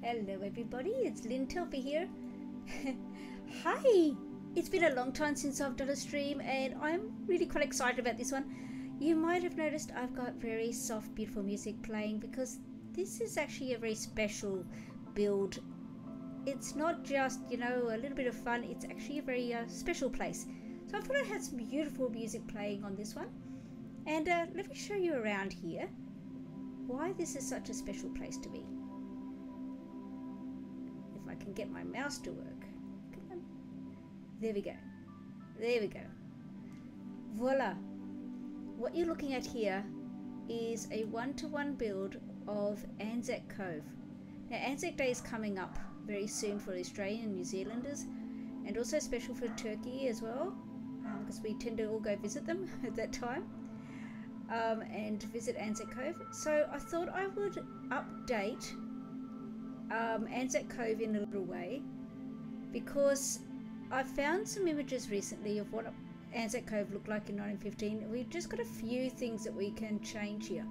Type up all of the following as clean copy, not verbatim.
Hello everybody, it's Lynn Telfy here. Hi! It's been a long time since I've done a stream and I'm really quite excited about this one. You might have noticed I've got very soft, beautiful music playing because this is actually a very special build. It's not just, you know, a little bit of fun, it's actually a very special place. So I thought I had some beautiful music playing on this one. And let me show you around here why this is such a special place to be. If I can get my mouse to work. Come on. There we go. There we go. Voila. What you're looking at here is a one-to-one build of Anzac Cove. Now Anzac Day is coming up very soon for Australian and New Zealanders, and also special for Turkey as well, because we tend to all go visit them at that time, and visit Anzac Cove. So I thought I would update Anzac Cove in a little way, because I found some images recently of what Anzac Cove looked like in 1915. We've just got a few things that we can change here.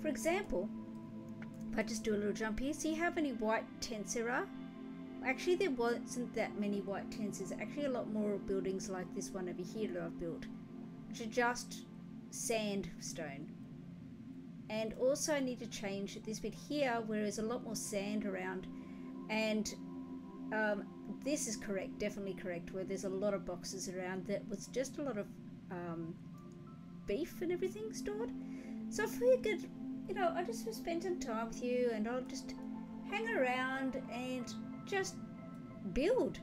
For example, if I just do a little jump here, see how many white tents there are? Actually, there wasn't that many white tents. There's actually a lot more buildings like this one over here that I've built, which are just sandstone. And also I need to change this bit here where there's a lot more sand around, and this is correct, definitely correct, where there's a lot of boxes around that was just a lot of beef and everything stored. So I figured, you know, I'll just spend some time with you and I'll just hang around and just build.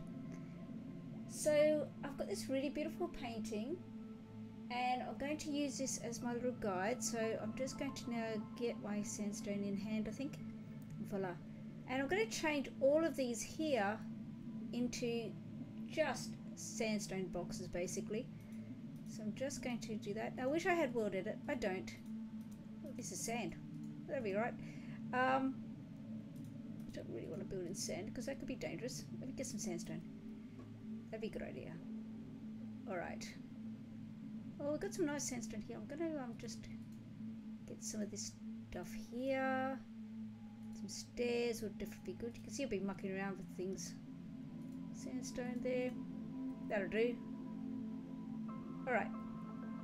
So I've got this really beautiful painting and I'm going to use this as my little guide. So I'm just going to now get my sandstone in hand, I think. Voila. And I'm going to change all of these here into just sandstone boxes basically. So I'm just going to do that. I wish I had world edit. I don't. Oh, this is sand. That'll be right. I don't really want to build in sand because that could be dangerous. Let me get some sandstone. That'd be a good idea. Alright. Well, we've got some nice sandstone here. I'm going to just get some of this stuff here. Some stairs would definitely be good. You can see I'll be mucking around with things. Sandstone there. That'll do. Alright.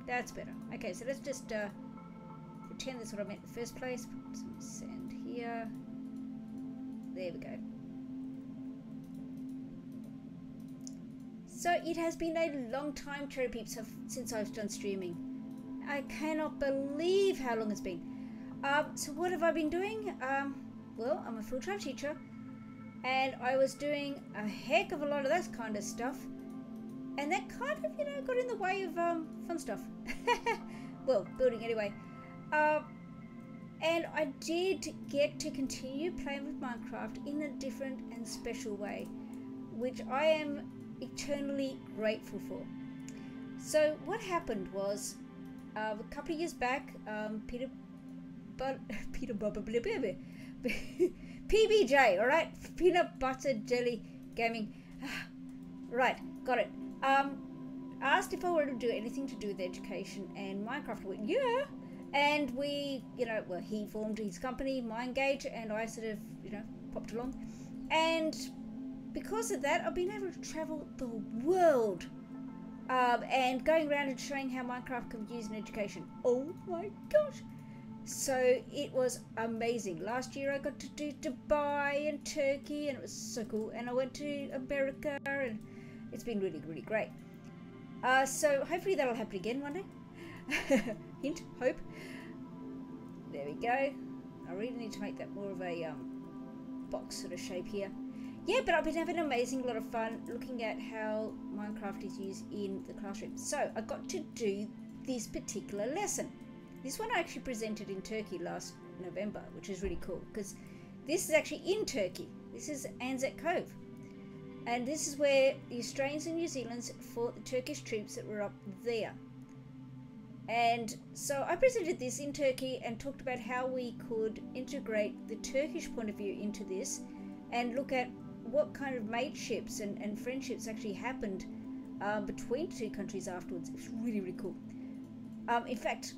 That's better. Okay, so let's just pretend that's what I meant in the first place. Put some sand here. There we go. So it has been a long time, Cherry Peeps, since I've done streaming. I cannot believe how long it's been. So what have I been doing? Well, I'm a full-time teacher, and I was doing a heck of a lot of that kind of stuff, and that kind of, you know, got in the way of fun stuff. Well, building anyway. And I did get to continue playing with Minecraft in a different and special way, which I am eternally grateful for. So what happened was, a couple of years back, PBJ, alright? Peanut Butter Jelly Gaming. Right, got it. Asked if I wanted to do anything to do with education, and Minecraft went, yeah. And we, you know, well, he formed his company, MindGauge, and I sort of, you know, popped along. And because of that, I've been able to travel the world and going around and showing how Minecraft can be used in education. Oh my gosh! So it was amazing. Last year I got to do Dubai and Turkey, and it was so cool. And I went to America, and it's been really, really great. So hopefully that'll happen again one day. Hint, hope. There we go. I really need to make that more of a box sort of shape here. Yeah, but I've been having an amazing lot of fun looking at how Minecraft is used in the classroom. So I got to do this particular lesson. This one I actually presented in Turkey last November, which is really cool because this is actually in Turkey. This is Anzac Cove. And this is where the Australians and New Zealanders fought the Turkish troops that were up there. And so I presented this in Turkey and talked about how we could integrate the Turkish point of view into this and look at what kind of mateships and friendships actually happened between two countries afterwards. It's really, really cool. In fact,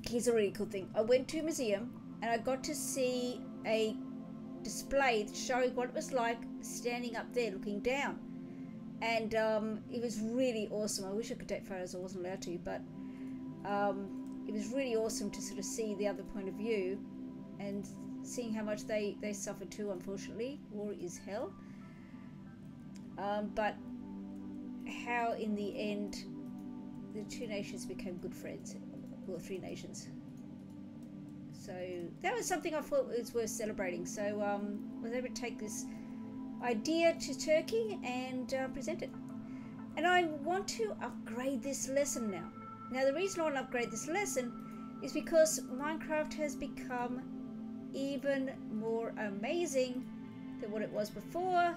here's a really cool thing. I went to a museum and I got to see a display showing what it was like standing up there looking down. And it was really awesome. I wish I could take photos. I wasn't allowed to, but it was really awesome to sort of see the other point of view and seeing how much they suffered too, unfortunately. War is hell. But how in the end the two nations became good friends, or three nations. So that was something I thought was worth celebrating. So I was able to take this idea to Turkey and present it. And I want to upgrade this lesson now. Now the reason I want to upgrade this lesson is because Minecraft has become even more amazing than what it was before,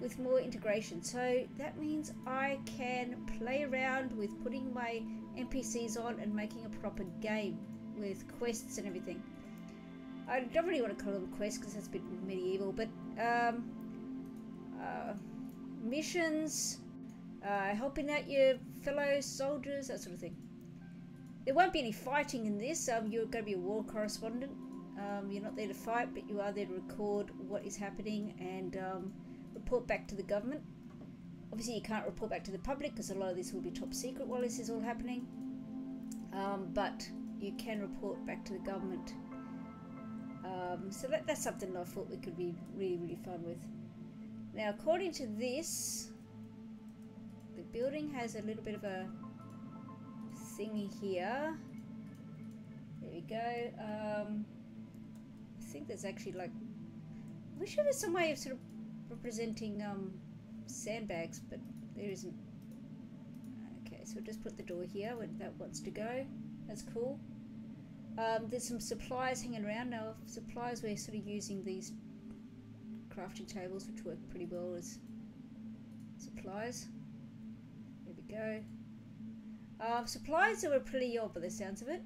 with more integration. So that means I can play around with putting my NPCs on and making a proper game with quests and everything. I don't really want to call them quests because that's a bit medieval, but missions, helping out your fellow soldiers, that sort of thing. There won't be any fighting in this. You're going to be a war correspondent. You're not there to fight, but you are there to record what is happening and report back to the government. Obviously you can't report back to the public because a lot of this will be top secret while this is all happening, but you can report back to the government. So that's something I thought we could be really fun with. Now according to this, the building has a little bit of a thingy here. There we go. I think there's actually like, I wish there was some way of sort of representing sandbags, but there isn't. Okay, so we'll just put the door here where that wants to go. That's cool. There's some supplies hanging around. Now supplies, we're sort of using these crafting tables, which work pretty well as supplies. There we go. Supplies that were pretty odd by the sounds of it.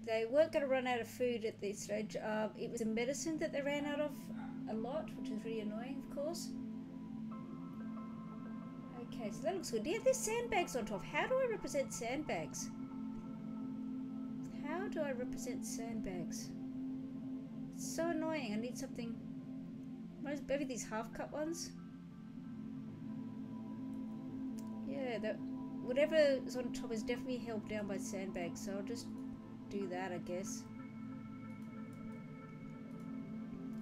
They weren't going to run out of food at this stage. It was a medicine that they ran out of a lot, which is really annoying, of course. Okay, so that looks good. Yeah, there's sandbags on top. How do I represent sandbags? How do I represent sandbags? It's so annoying. I need something. Maybe these half-cut ones? Yeah, that whatever is on top is definitely held down by sandbags, so I'll just do that, I guess.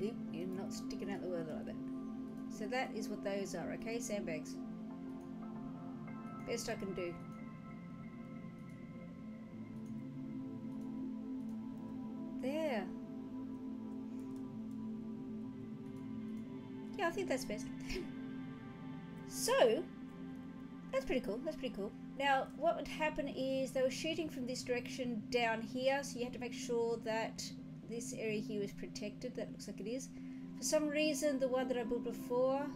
Oop, you're not sticking out the word like that. So that is what those are, okay? Sandbags. Best I can do. There. Yeah, I think that's best. So, that's pretty cool. That's pretty cool. Now, what would happen is they were shooting from this direction down here, so you had to make sure that this area here was protected. That looks like it is. For some reason, the one that I built before,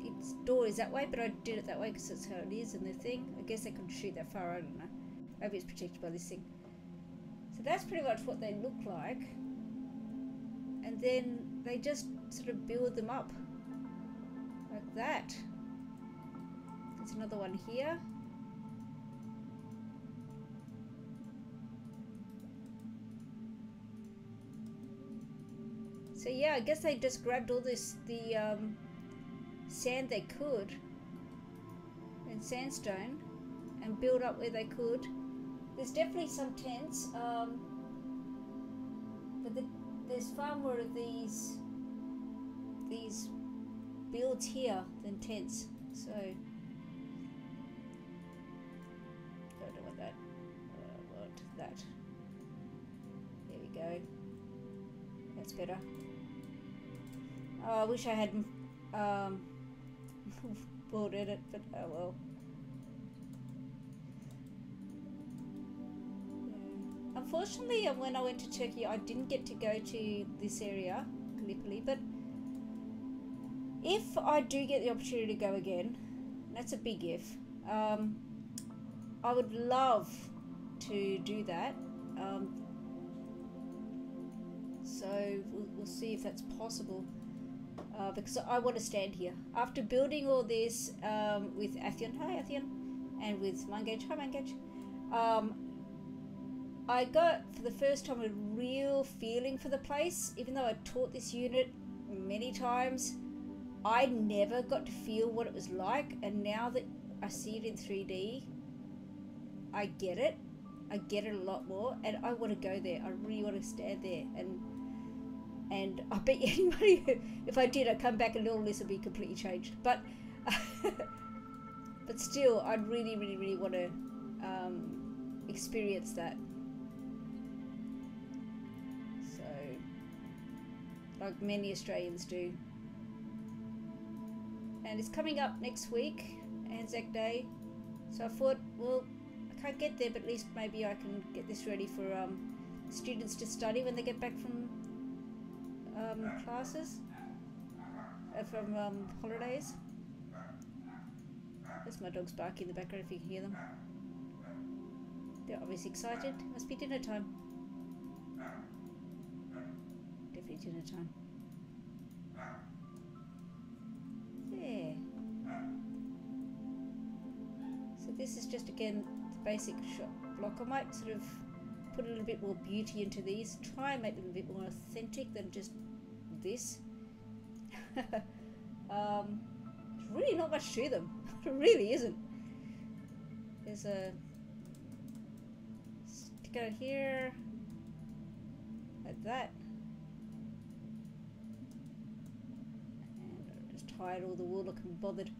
its door is that way, but I did it that way because that's how it is in the thing. I guess they couldn't shoot that far, I don't know. Maybe it's protected by this thing. So that's pretty much what they look like. And then they just sort of build them up like that. There's another one here. So yeah, I guess they just grabbed all the sand they could and sandstone and build up where they could. There's definitely some tents, but there's far more of these builds here than tents. So I don't want that. I want that. There we go. That's better. Oh, I wish I had bordered it, but oh well. Yeah. Unfortunately, when I went to Turkey, I didn't get to go to this area, Gallipoli, but if I do get the opportunity to go again, that's a big if, I would love to do that. So we'll see if that's possible. Because I want to stand here. After building all this with Athian, hi Athian, and with Mangage, hi Mangage, I got, for the first time, a real feeling for the place. Even though I taught this unit many times, I never got to feel what it was like, and now that I see it in 3D, I get it. I get it a lot more, and I want to go there. I really want to stand there, and I bet you anybody, if I did, I'd come back and all this would be completely changed. But but still, I'd really, really, really want to experience that. So, like many Australians do. And it's coming up next week, Anzac Day. So I thought, well, I can't get there, but at least maybe I can get this ready for students to study when they get back from classes, from holidays. There's my dogs barking in the background if you can hear them. They're obviously excited. Must be dinner time. Definitely dinner time. There. So this is just again the basic shop block. I might sort of put a little bit more beauty into these. Try and make them a bit more authentic than just this. There's really not much to them. It really isn't. There's a sticker here, like that, and I'm just tired all the wool. I can't be bothered.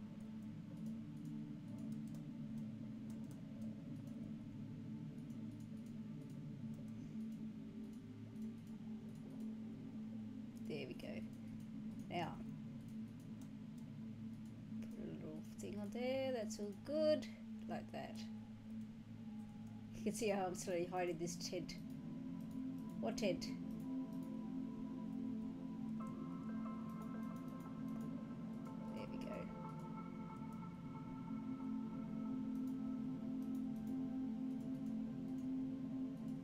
There we go. Now, put a little thing on there. That's all good, like that. You can see how I'm slowly hiding this tent. What tent? There we go.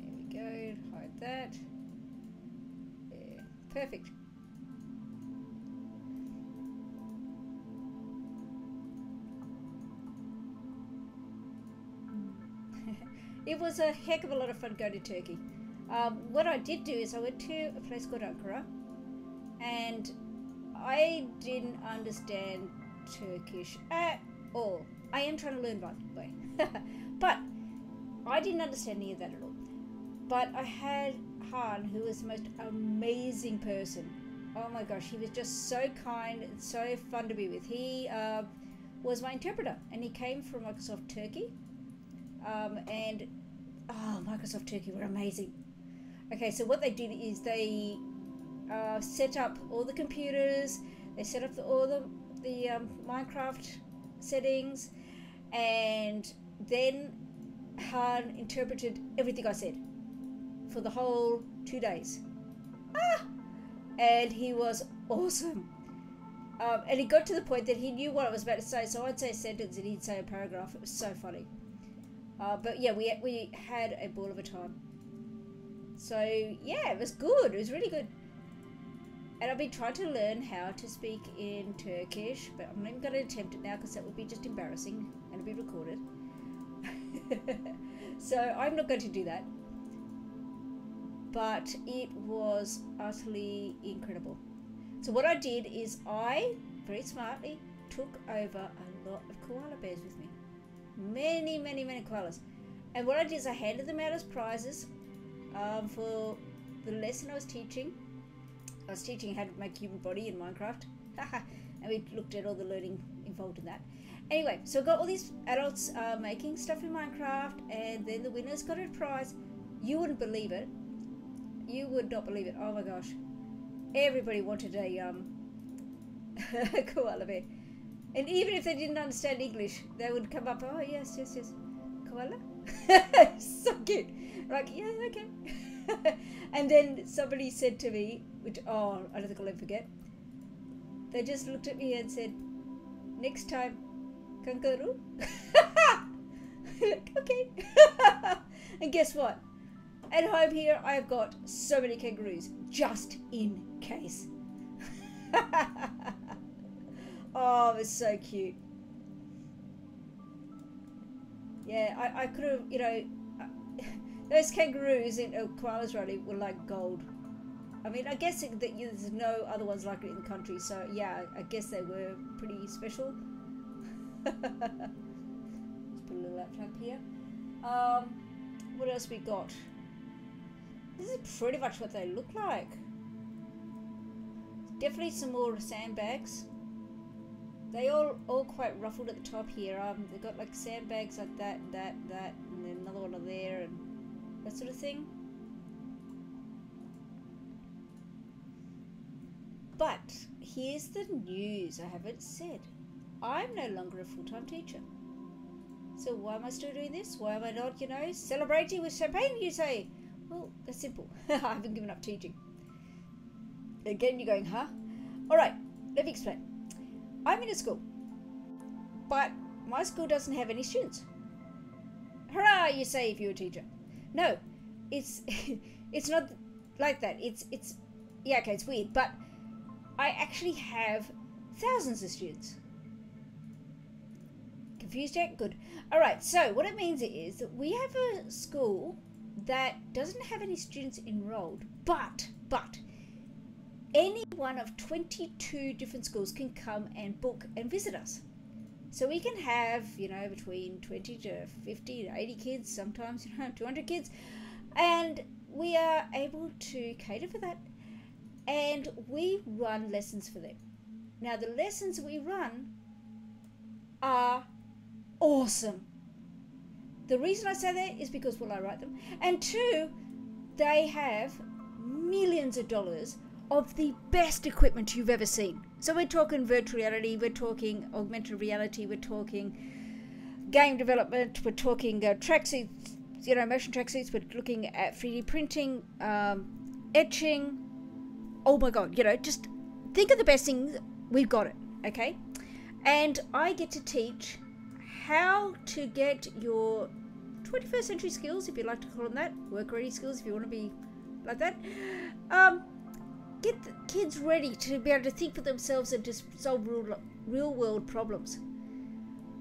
There we go. Hide that. There. Perfect. It was a heck of a lot of fun going to Turkey. What I did do is I went to a place called Ankara, and I didn't understand Turkish at all. I am trying to learn, by the way. But I didn't understand any of that at all. But I had Han, who was the most amazing person. Oh my gosh, he was just so kind and so fun to be with. He was my interpreter, and he came from Microsoft Turkey. And oh, Microsoft Turkey were amazing. Okay, so what they did is they set up all the computers, they set up all the Minecraft settings, and then Han interpreted everything I said for the whole 2 days. And he was awesome. And it got to the point that he knew what I was about to say, so I'd say a sentence and he'd say a paragraph. It was so funny. But yeah, we had a ball of a time. So yeah, it was good. It was really good. And I've been trying to learn how to speak in Turkish, but I'm not even going to attempt it now because that would be just embarrassing and be recorded. So I'm not going to do that. But it was utterly incredible. So what I did is I, very smartly, took over a lot of koala bears with me. Many, many, many koalas. And what I did is I handed them out as prizes for the lesson I was teaching. I was teaching how to make human body in Minecraft. And we looked at all the learning involved in that. Anyway, so I got all these adults making stuff in Minecraft, and then the winners got a prize. You wouldn't believe it. You would not believe it. Oh my gosh. Everybody wanted a koala bear. And even if they didn't understand English, they would come up, oh yes, yes, yes. Koala? So cute. Like, yeah, okay. And then somebody said to me, which, oh, I don't think I'll ever forget. They just looked at me and said, next time, kangaroo? Okay. And guess what? At home here, I have got so many kangaroos, just in case. Oh, it was so cute. Yeah, I could have, you know, Those kangaroos in koalas really were like gold. I mean, I guess that there's no other ones like it in the country, so yeah, I guess they were pretty special. Let's put a little laptop here. What else we got? This is pretty much what they look like. Definitely some more sandbags. They all quite ruffled at the top here. They've got like sandbags like that, and then another one there, and that sort of thing. But here's the news I haven't said. I'm no longer a full-time teacher. So why am I still doing this? Why am I not, you know, celebrating with champagne, you say? Well, that's simple. I haven't given up teaching. Again, you're going, huh? Alright, let me explain. I'm in a school, but my school doesn't have any students. Hurrah, you say if you're a teacher. No, it's it's not like that. It's yeah, okay, it's weird, but I actually have thousands of students. Confused yet? Good. Alright, so what it means is that we have a school that doesn't have any students enrolled, but any one of 22 different schools can come and book and visit us. So we can have, you know, between 20 to 50 to 80 kids, sometimes, you know, 200 kids, and we are able to cater for that, and we run lessons for them. Now, the lessons we run are awesome. The reason I say that is because, well, I write them, and two, they have millions of dollars of the best equipment you've ever seen. So we're talking virtual reality, we're talking augmented reality, we're talking game development, we're talking tracksuits, you know, motion tracksuits, we're looking at 3D printing, etching. Oh my God, you know, just think of the best things. We've got it, okay? And I get to teach how to get your 21st century skills, if you like to call them that, work ready skills if you want to be like that. Get the kids ready to be able to think for themselves and just solve real world problems.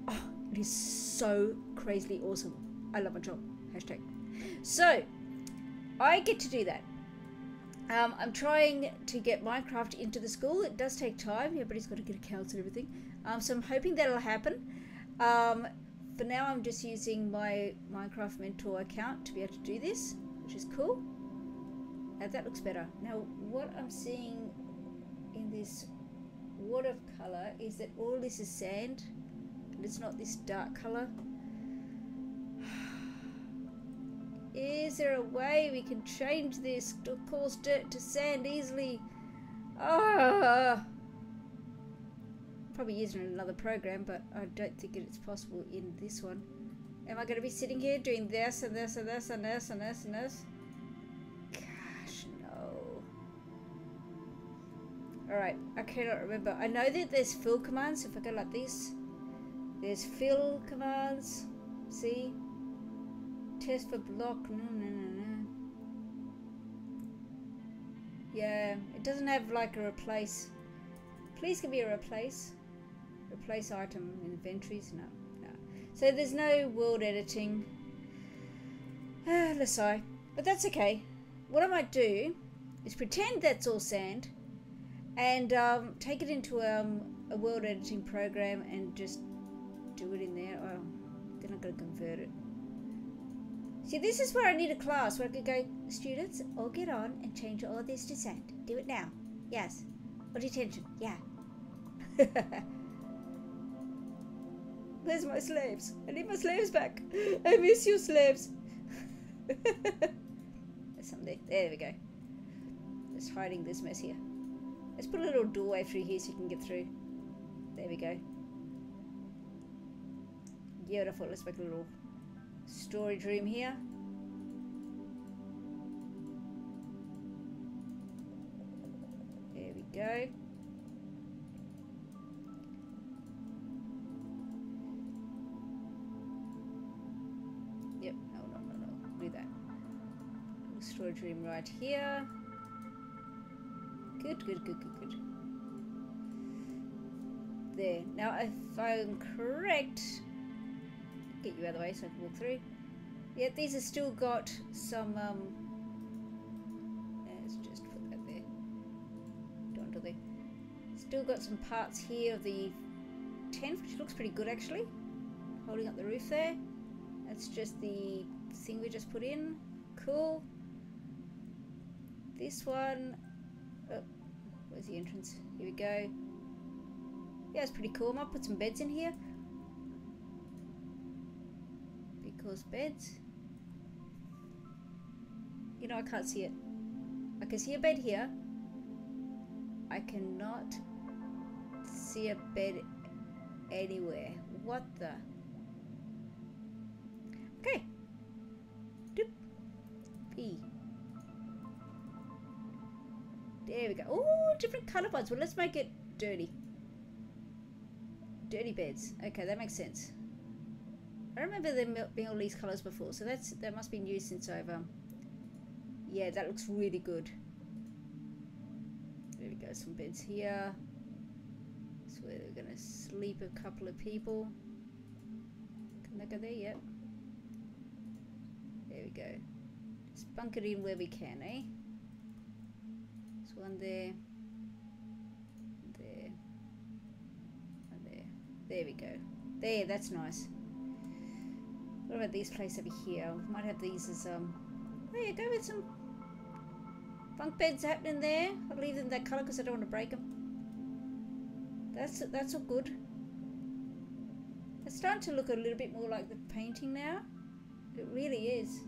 Oh, it is so crazily awesome. I love my job. Hashtag. So, I get to do that. I'm trying to get Minecraft into the school. It does take time. Everybody's got to get accounts and everything. So I'm hoping that'll happen. For now, I'm just using my Minecraft Mentor account to be able to do this, which is cool. That looks better. Now, what I'm seeing in this watercolor is that all this is sand, and it's not this dark color. Is there a way we can change this to cause dirt to sand easily? Probably using another program, but I don't think it's possible in this one. Am I going to be sitting here doing this and this and this and this and this and this? Alright, I cannot remember. I know that there's fill commands. If I go like this, there's fill commands. See? Test for block. No. Yeah, it doesn't have like a replace. Please give me a replace. Replace item in inventories. No. So there's no world editing. Let's see. But that's okay. What I might do is pretend that's all sand. And take it into a world editing program and just do it in there. Oh, then I'm going to convert it. See, this is where I need a class where I could go, students, all get on and change all this to sand. Do it now. Yes. Or detention. Yeah. Where's my slaves? I need my slaves back. I miss you, slaves. There's something there. There we go. Just hiding this mess here. Let's put a little doorway through here so you can get through. There we go. Beautiful. Let's make a little storage room here. There we go. Yep. No. Do that. Little storage room right here. Good. There. Now, if I'm correct, get you out of the way so I can walk through. Yeah, these have still got some, let's just put that there. Don't do there. Still got some parts here of the tent, which looks pretty good actually. Holding up the roof there. That's just the thing we just put in. Cool. This one, oh, where's the entrance? Here we go. Yeah, it's pretty cool. I might put some beds in here. Because beds. You know, I can't see it. I can see a bed here. I cannot see a bed anywhere. What the? Okay. Doop. P. There we go. Oh, different colour ones. Well, let's make it dirty. Dirty beds. Okay, that makes sense. I remember them being all these colours before, so that must be new since I've yeah, that looks really good. There we go, some beds here. That's where they're gonna sleep a couple of people. Can they go there? Yep. There we go. Just bunk it in where we can, eh? There's one there. There. And there. There we go. There, that's nice. What about these places over here? We might have these as oh yeah, go with some bunk beds happening there. I'll leave them that colour because I don't want to break them. That's all good. It's starting to look a little bit more like the painting now. It really is.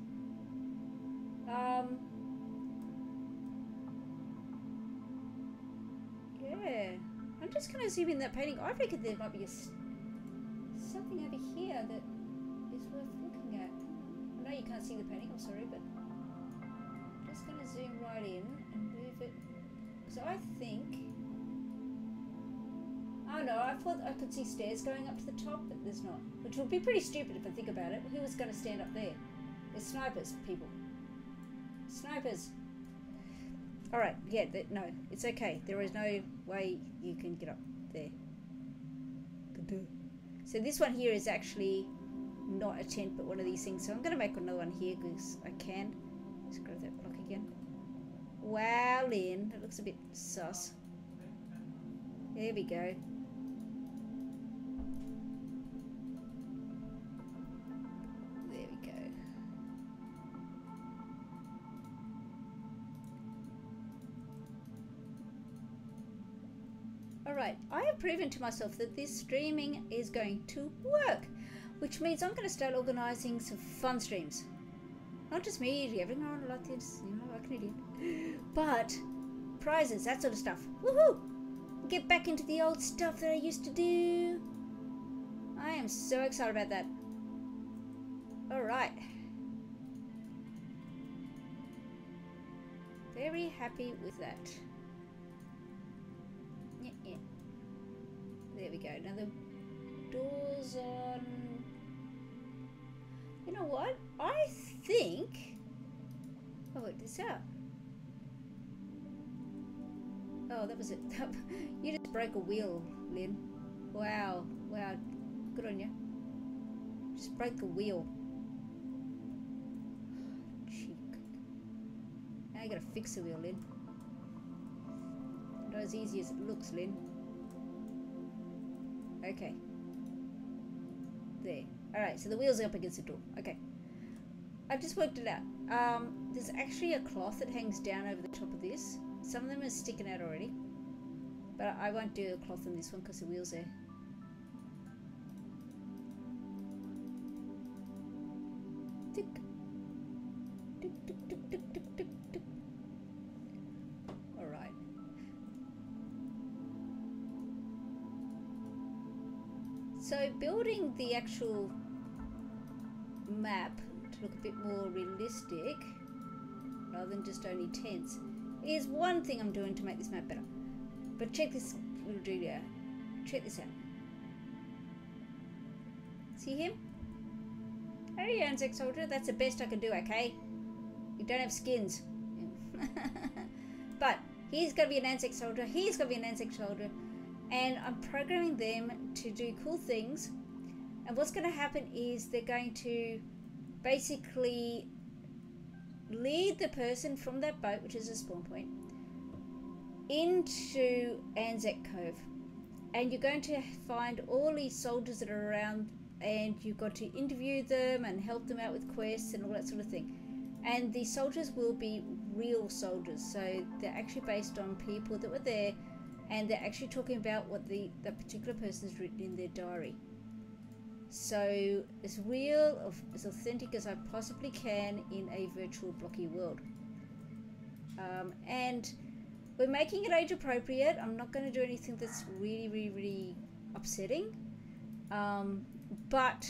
Yeah. I'm just going to zoom in that painting. I reckon there might be something over here that is worth looking at. I know you can't see the painting, I'm sorry, but I'm just going to zoom right in and move it. So I think... Oh no, I thought I could see stairs going up to the top, but there's not. Which would be pretty stupid if I think about it. Who was going to stand up there? There's snipers, people. Snipers. Alright, yeah, no, it's okay. There is no way you can get up there. So this one here is actually not a tent, but one of these things. So I'm going to make another one here because I can. Let's grab that block again. Wow, Lynn, that looks a bit sus. There we go. There we go. Alright, I have proven to myself that this streaming is going to work, which means I'm going to start organising some fun streams. Not just me, everyone like this, you know, like an idiot. But prizes, that sort of stuff. Woohoo! Get back into the old stuff that I used to do. I am so excited about that. Alright. Very happy with that. Yeah, yeah. There we go. Now the doors on... You know what? I think... I'll work this out. Oh, that was it. You just broke a wheel, Lynn. Wow. Wow. Good on you. Just broke the wheel. Cheek. Now you gotta fix the wheel, Lynn. Not as easy as it looks, Lynn. Okay. There. Alright, so the wheel's up against the door. Okay. I've just worked it out. There's actually a cloth that hangs down over the top of this. Some of them are sticking out already. But I won't do a cloth on this one because the wheel's there. Tick. Tick, tick, tick, tick, tick, tick, tick. Alright. So building the actual map to look a bit more realistic rather than just only tents is one thing I'm doing to make this map better. But check this little dude out. Check this out. See him? Hey, Anzac soldier, that's the best I can do, okay? You don't have skins. But he's gonna be an Anzac soldier, he's gonna be an Anzac soldier, and I'm programming them to do cool things. And what's gonna happen is they're going to basically lead the person from that boat, which is a spawn point, into Anzac Cove. And you're going to find all these soldiers that are around, and you've got to interview them and help them out with quests and all that sort of thing. And the soldiers will be real soldiers, so they're actually based on people that were there, and they're actually talking about what the particular person has written in their diary. So as real, as authentic as I possibly can in a virtual blocky world. And we're making it age appropriate. I'm not going to do anything that's really upsetting. But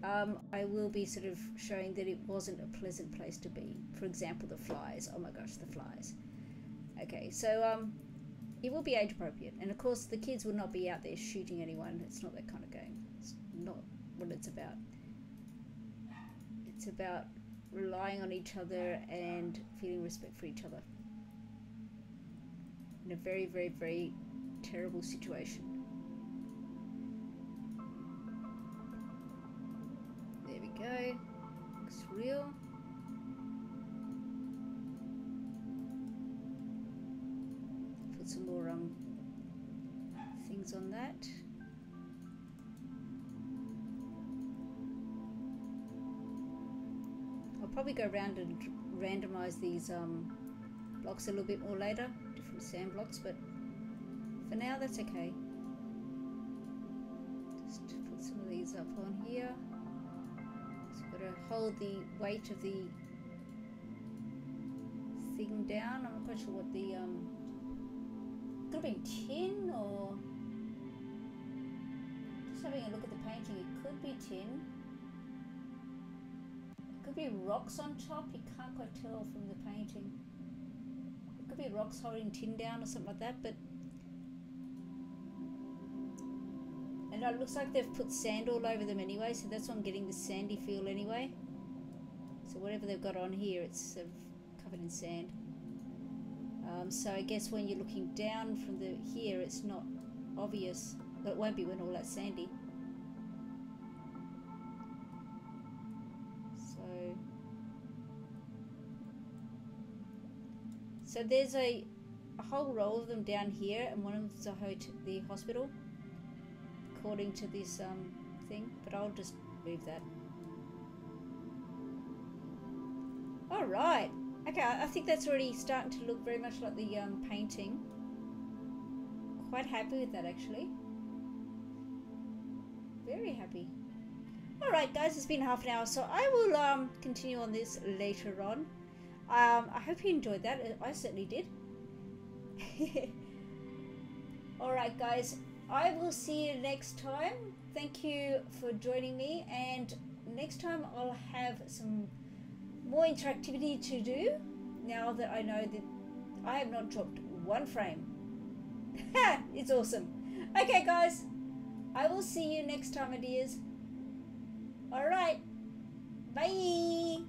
I will be sort of showing that it wasn't a pleasant place to be. For example, the flies. Oh my gosh, the flies. Okay, so it will be age appropriate. And of course, the kids will not be out there shooting anyone. It's not that kind of game. It's not what it's about. It's about relying on each other and feeling respect for each other in a very terrible situation. There we go. Looks real. Put some more things on that. I'll probably go around and randomize these blocks a little bit more later, different sand blocks, but for now that's okay. Just put some of these up on here. So I've got to hold the weight of the thing down. I'm not quite sure what the could have been tin, or just having a look at the painting, it could be tin. It could be rocks on top, you can't quite tell from the painting. It could be rocks holding tin down or something like that, but and it looks like they've put sand all over them anyway, so that's why I'm getting the sandy feel anyway. So whatever they've got on here, it's sort of covered in sand. So I guess when you're looking down from the here, it's not obvious. But it won't be when all that's sandy. So there's a whole row of them down here, and one of them's the hospital, according to this thing. But I'll just move that. All right. Okay, I think that's already starting to look very much like the painting. Quite happy with that, actually. Very happy. All right, guys, it's been half an hour, so I will continue on this later on. I hope you enjoyed that. I certainly did. All right, guys, I will see you next time. Thank you for joining me, and next time I'll have some more interactivity to do, now that I know that I have not dropped one frame. It's awesome. Okay, guys, I will see you next time, my dears. All right, bye.